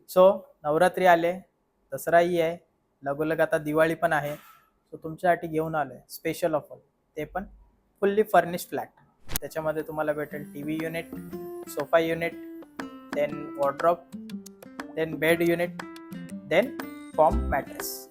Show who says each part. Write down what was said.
Speaker 1: So Navratri आले, दसराही आहे, लगोलग आता दिवाळी पण आहे. सो तुमच्यासाठी घेऊन आलोय स्पेशल ऑफर, ते पण फुल्ली फर्निश्ड फ्लॅट. त्याच्यामध्ये तुम्हाला भेटेल TV unit, sofa unit, then wardrobe, then bed unit, then foam mattress.